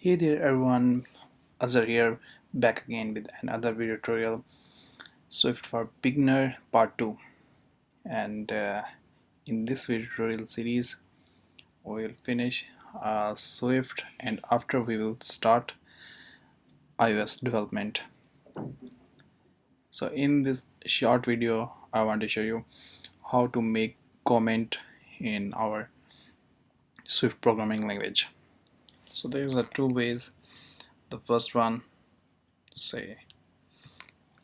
Hey there everyone, Azhar here, back again with another video tutorial, Swift for Beginner Part 2. And in this video tutorial series, we will finish Swift and after we will start iOS development. So in this short video, I want to show you how to make comment in our Swift programming language. So there's two ways. The first one, say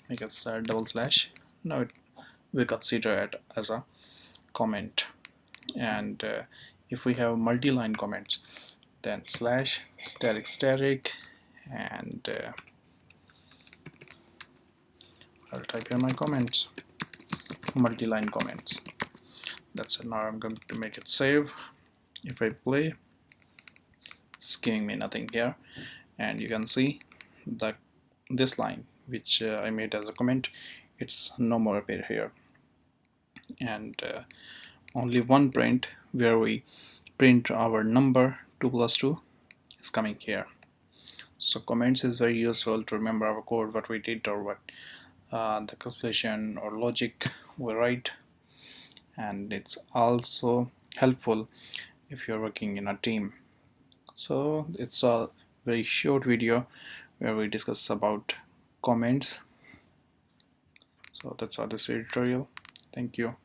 make a double slash. Now we consider it as a comment, and if we have multi-line comments, then slash static and I'll type here my comments, multi-line comments. That's it. Now I'm going to make it save. If I play, it's giving me nothing here, and you can see that this line which I made as a comment, it's no more appear here, and only one print where we print our number 2 plus 2 is coming here. So comments is very useful to remember our code, what we did or what the calculation or logic we write, and it's also helpful if you're working in a team. So it's a very short video where we discuss about comments. So that's all this video tutorial. Thank you.